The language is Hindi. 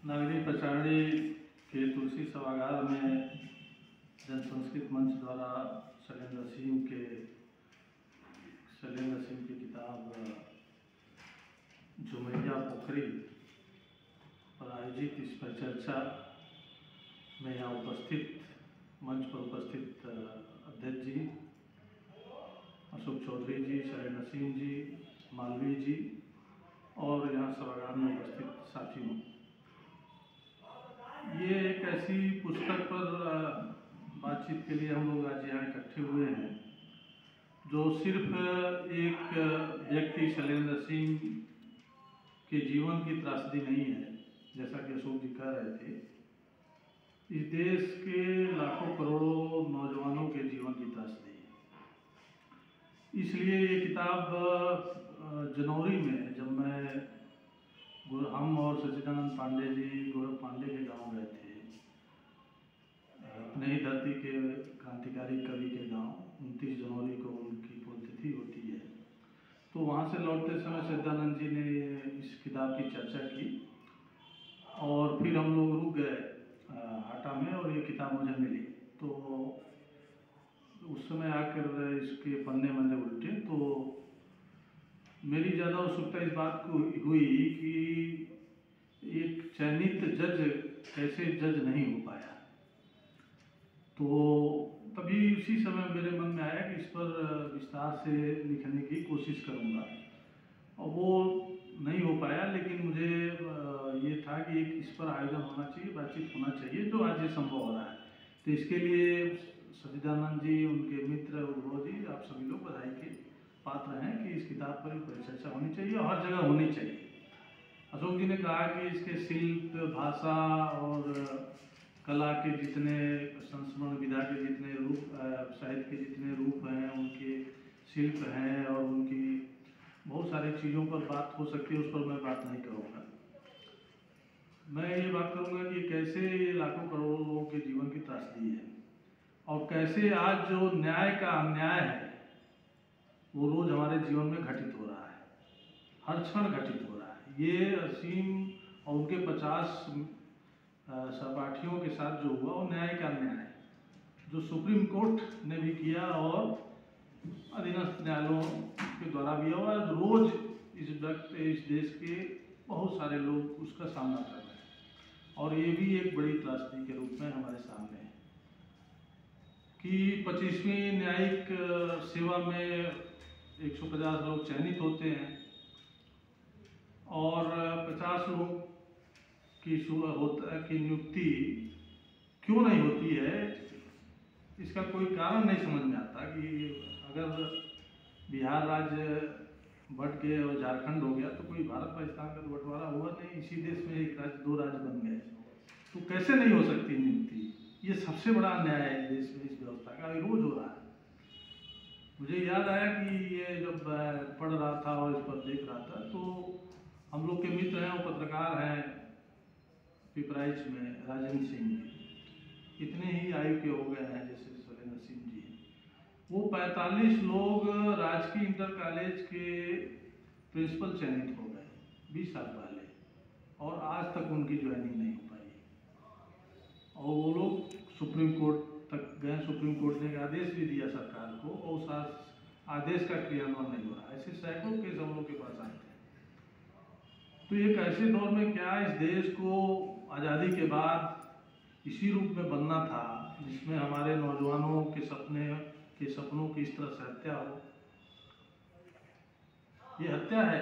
नागरी पचाड़ी के तुलसी सभागार में जन संस्कृत मंच द्वारा शैलेंद्र सिंह की किताब झुमैया पोखरी पर आयोजित इस परिचर्चा में यहाँ मंच पर उपस्थित अध्यक्ष जी अशोक चौधरी जी, शैलेंद्र सिंह जी, मालवीय जी और यहाँ सभागार में उपस्थित साथियों, ये एक ऐसी पुस्तक पर बातचीत के लिए हम लोग आज यहाँ इकट्ठे हुए हैं जो सिर्फ एक व्यक्ति शैलेंद्र सिंह के जीवन की त्रासदी नहीं है, जैसा कि अशोक जी कह रहे थे। इस देश के लाखों करोड़ों नौजवानों के जीवन की त्रासदी है। इसलिए ये किताब जनवरी में जब हम और सच्चिदानंद पांडे जी गौरव पांडे के गांव गए थे, अपने ही धरती के क्रांतिकारी कवि के गांव, 29 जनवरी को उनकी पुण्यतिथि होती है, तो वहाँ से लौटते समय सच्चिदानंद जी ने इस किताब की चर्चा की और फिर हम लोग रुक गए हाटा में और ये किताब मुझे मिली। तो उस समय आकर इसके पन्ने मन्ने उल्टे तो मेरी ज़्यादा उत्सुकता इस बात को हुई कि एक चयनित जज कैसे जज नहीं हो पाया। तो तभी उसी समय मेरे मन में आया कि इस पर विस्तार से लिखने की कोशिश करूँगा, और वो नहीं हो पाया। लेकिन मुझे ये था कि एक इस पर आयोजन होना चाहिए, बातचीत होना चाहिए, जो आज ये संभव हो रहा है। तो इसके लिए सच्चिदानंद जी, उनके मित्र उद्धव जी, आप सभी लोग बधाई के पात्र हैं कि इस किताब पर परिचर्चा होनी चाहिए और हर जगह होनी चाहिए। अशोक जी ने कहा कि इसके शिल्प, भाषा और कला के जितने संस्मरण विधा के जितने रूप, साहित्य के जितने रूप हैं, उनके शिल्प हैं और उनकी बहुत सारी चीज़ों पर बात हो सकती है, उस पर मैं बात नहीं करूँगा। मैं ये बात करूँगा कि कैसे ये लाखों करोड़ों लोगों के जीवन की त्रासदी है और कैसे आज जो न्याय का अन्याय है वो रोज़ हमारे जीवन में घटित हो रहा है, हर क्षण घटित हो रहा है। ये असीम और उनके 50 सहपाठियों के साथ जो हुआ वो न्याय का अन्याय है, जो सुप्रीम कोर्ट ने भी किया और अधीनस्थ न्यायालयों के द्वारा भी हुआ। रोज इस देश के बहुत सारे लोग उसका सामना कर रहे हैं और ये भी एक बड़ी त्रासदी के रूप में हमारे सामने है कि 25वीं न्यायिक सेवा में 150 लोग चयनित होते हैं और 50 लोग की नियुक्ति क्यों नहीं होती है, इसका कोई कारण नहीं समझ में आता। कि अगर बिहार राज्य बट के और झारखंड हो गया तो कोई भारत पाकिस्तान का तो बंटवारा हुआ नहीं, इसी देश में एक राज्य, 2 राज्य बन गए, तो कैसे नहीं हो सकती नियुक्ति? ये सबसे बड़ा अन्याय है इस देश में, इस व्यवस्था का रोज हो रहा है। मुझे याद आया कि ये जब पढ़ रहा था और इस पर देख रहा था तो हम लोग के मित्र हैं, वो पत्रकार हैं पिपराइच में, राजेंद्र सिंह जी, इतने ही आयु के हो गए हैं जैसे शैलेंद्र सिंह जी। वो 45 लोग राजकीय इंटर कॉलेज के प्रिंसिपल चयनित हो गए 20 साल पहले और आज तक उनकी ज्वाइनिंग नहीं हो पाई और वो लोग सुप्रीम कोर्ट तक गए। सुप्रीम कोर्ट ने एक आदेश भी दिया सरकार को और उस आदेश का क्रियान्वयन नहीं हो रहा। ऐसे सैकड़ों केस हम लोग के पास आए थे। तो एक ऐसे दौर में क्या इस देश को आज़ादी के बाद इसी रूप में बनना था जिसमें हमारे नौजवानों के सपनों की इस तरह से हत्या हो? ये हत्या है।